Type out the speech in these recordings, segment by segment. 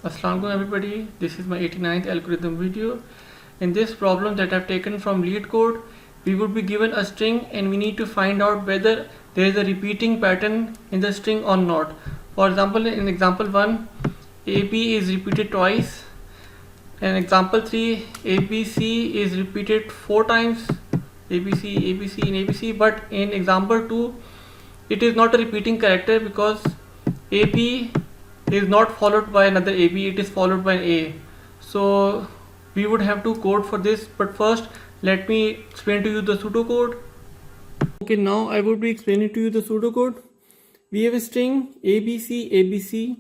Assalamualaikum everybody, this is my 89th algorithm video. In this problem that I've taken from LeetCode, we would be given a string and we need to find out whether there is a repeating pattern in the string or not. For example, in example 1, AB is repeated twice, and example 3, ABC is repeated 4 times, ABC, ABC and ABC, but in example 2, it is not a repeating character because AB is not followed by another AB, it is followed by A. So we would have to code for this, but first let me explain to you the pseudocode. Okay, now I would be explaining to you the pseudocode. We have a string ABC, ABC.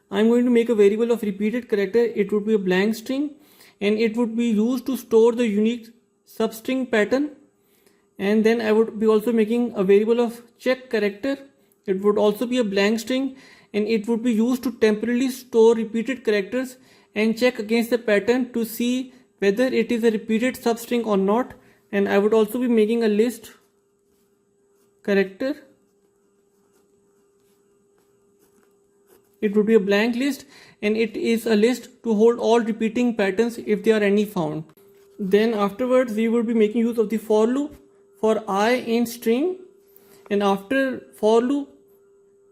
I'm going to make a variable of repeated character. It would be a blank string and it would be used to store the unique substring pattern. And then I would be also making a variable of check character. It would also be a blank string and it would be used to temporarily store repeated characters and check against the pattern to see whether it is a repeated substring or not. And I would also be making a list character. It would be a blank list and it is a list to hold all repeating patterns if there are any found. Then afterwards we would be making use of the for loop for I in string, and after for loop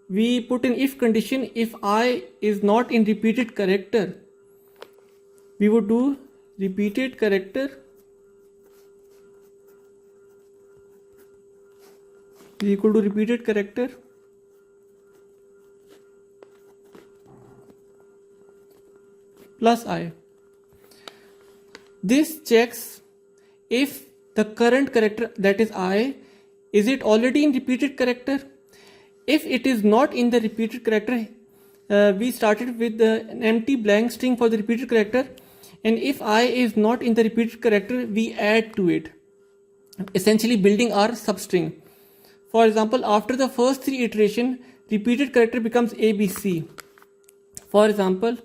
we put an if condition. If I is not in repeated character, we would do repeated character is equal to repeated character plus I. This checks if the current character, that is I, is it already in repeated character. If it is not in the repeated character, we started with an empty blank string for the repeated character, and if I is not in the repeated character, we add to it, essentially building our substring. For example, after the first 3 iteration, repeated character becomes ABC. For example,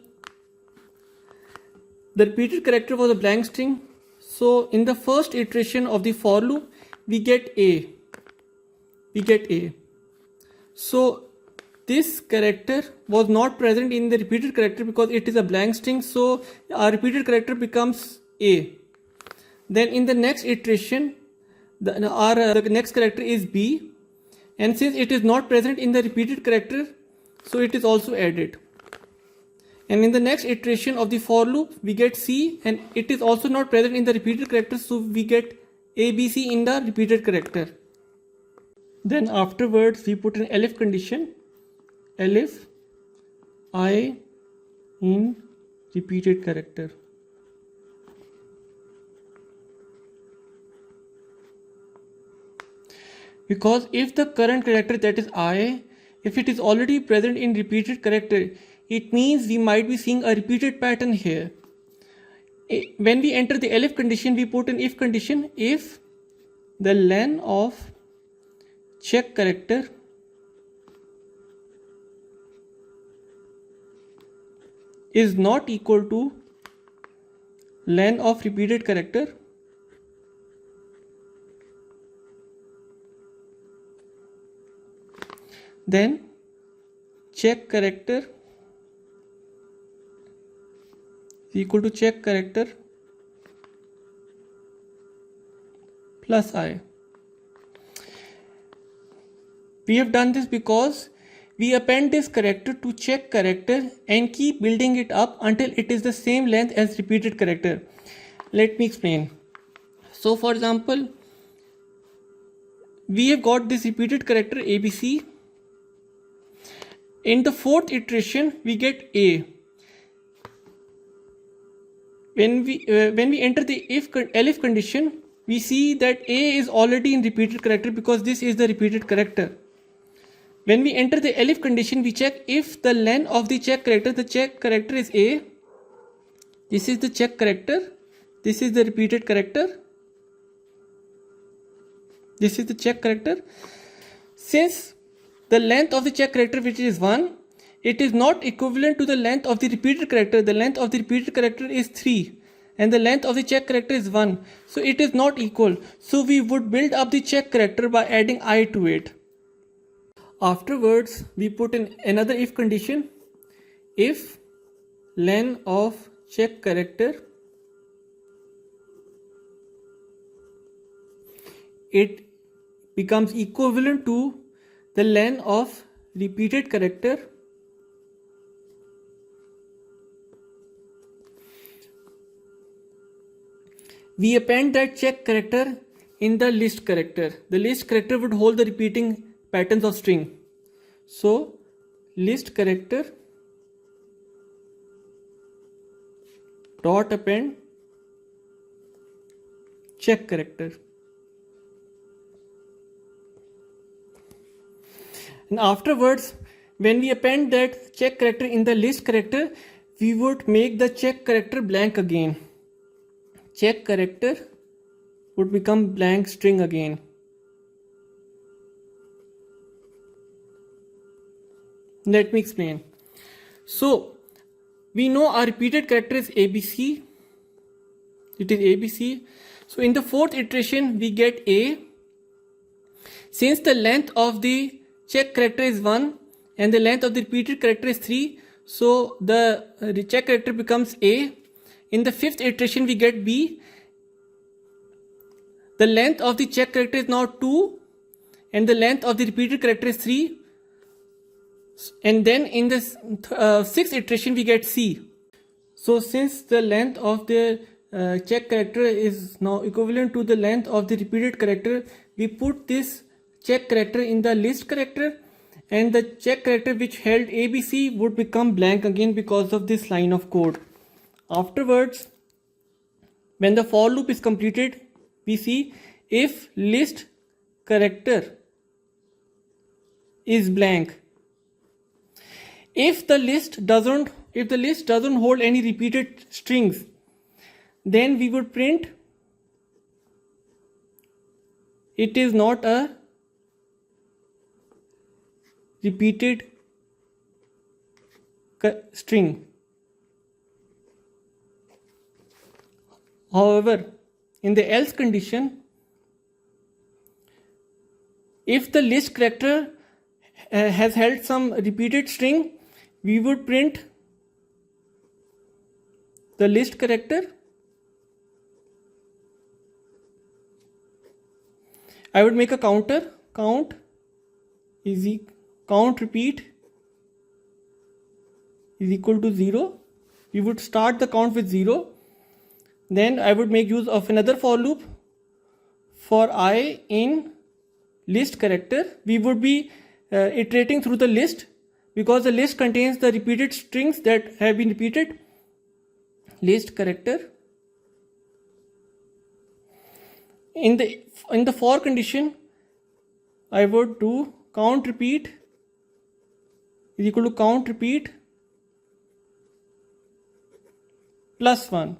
the repeated character was a blank string, so in the first iteration of the for loop, we get A. So this character was not present in the repeated character because it is a blank string, so our repeated character becomes A. Then in the next iteration, the next character is B, and since it is not present in the repeated character, so it is also added. And in the next iteration of the for loop, we get C, and it is also not present in the repeated character, so we get ABC in the repeated character. Then afterwards we put an elif condition, elif I in repeated character. Because if the current character, that is I, if it is already present in repeated character, it means we might be seeing a repeated pattern here. When we enter the elif condition, we put an if condition. If the len of check character is not equal to len of repeated character, then check character is equal to check character plus I. We have done this because we append this character to check character and keep building it up until it is the same length as repeated character. Let me explain. So for example, we have got this repeated character ABC. In the 4th iteration, we get A. When we enter the elif condition, we see that A is already in repeated character because this is the repeated character. When we enter the elif condition, we check if the len of the check character is A. This is the check character. This is the repeated character. This is the check character. Since the length of the check character, which is 1, it is not equivalent to the length of the repeated character. The length of the repeated character is 3 and the length of the check character is 1. So it is not equal. So we would build up the check character by adding I to it. Afterwards, we put in another if condition. If len of check character, it becomes equivalent to the len of repeated character we append that check character in the list character. The list character would hold the repeating patterns of string. So list character dot append check character. And afterwards, when we append that check character in the list character, we would make the check character blank again. Check character would become blank string again. Let me explain. So we know our repeated character is ABC. It is ABC. So in the fourth iteration we get A. Since the length of the check character is 1 and the length of the repeated character is 3, so the check character becomes A. In the fifth iteration we get B. The length of the check character is now 2 and the length of the repeated character is 3. And then in the sixth iteration we get C. So since the length of the check character is now equivalent to the length of the repeated character, we put this check character in the list character, and the check character which held ABC would become blank again because of this line of code. Afterwards, when the for loop is completed, we see if list character is blank. If the list doesn't hold any repeated strings, then we would print it is not a repeated string. However, in the else condition, if the list character has held some repeated string, we would print the list character. I would make a counter, count repeat is equal to 0. We would start the count with 0. Then I would make use of another for loop for I in list character. We would be iterating through the list because the list contains the repeated strings that have been repeated. List character. In the for condition, I would do count repeat is equal to count repeat plus 1.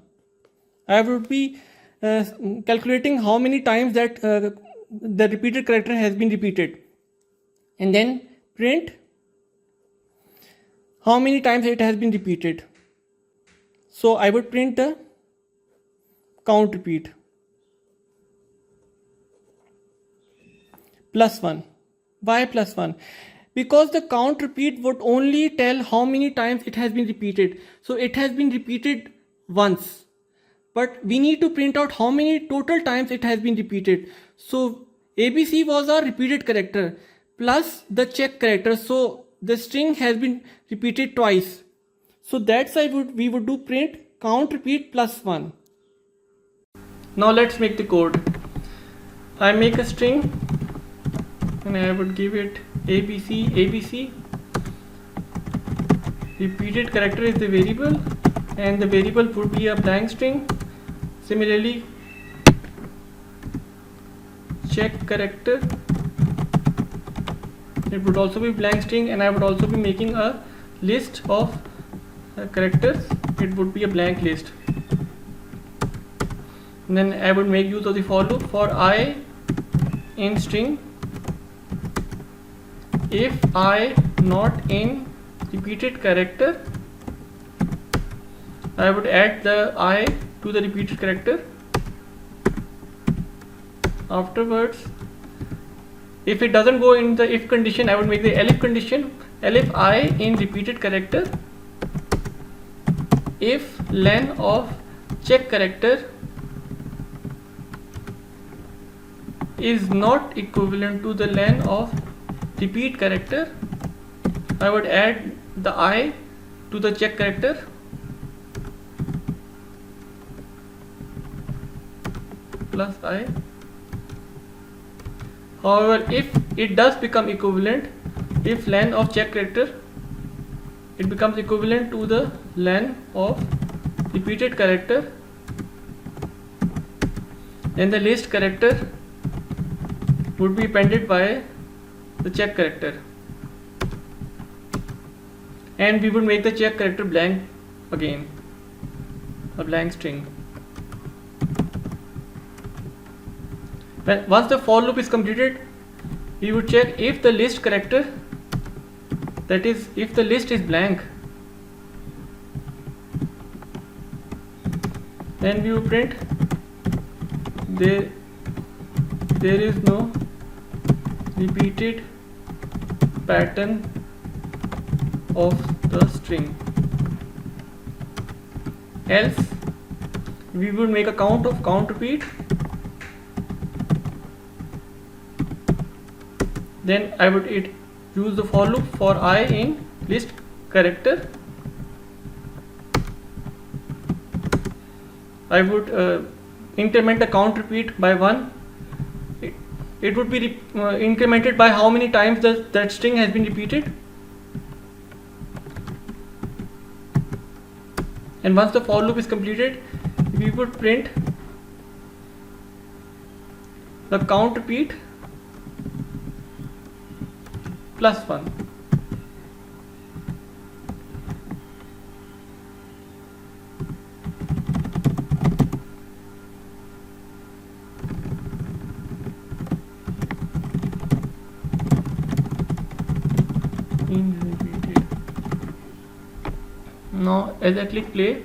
I would be calculating how many times that the repeated character has been repeated, and then print how many times it has been repeated. So I would print the count repeat plus 1. Why plus 1? Because the count repeat would only tell how many times it has been repeated. So it has been repeated once, but we need to print out how many total times it has been repeated. So ABC was our repeated character plus the check character. So the string has been repeated twice. So that's why we would do print count repeat plus 1. Now let's make the code. I make a string and I would give it ABC. Repeated character is the variable and the variable would be a blank string. Similarly, check character, it would also be blank string, and I would also be making a list of characters. It would be a blank list. And then I would make use of the for loop for I in string. If I not in repeated character, I would add the I to the repeated character. Afterwards, if it doesn't go in the if condition, I would make the elif condition. Elif I in repeated character if len of check character is not equivalent to the len of repeat character, I would add the I to the check character plus I. However, if it does become equivalent, if len of check character it becomes equivalent to the len of repeated character, then the list character would be appended by the check character, and we would make the check character blank again, a blank string. Once the for loop is completed, we would check if the list character, that is if the list is blank, then we will print there is no repeated pattern of the string. Else we would make a count of count repeat, then I would use the for loop for I in list character. I would increment the count repeat by 1. It would be incremented by how many times that string has been repeated. And once the for loop is completed, we would print the count repeat plus 1. Repeated. Now as I click play,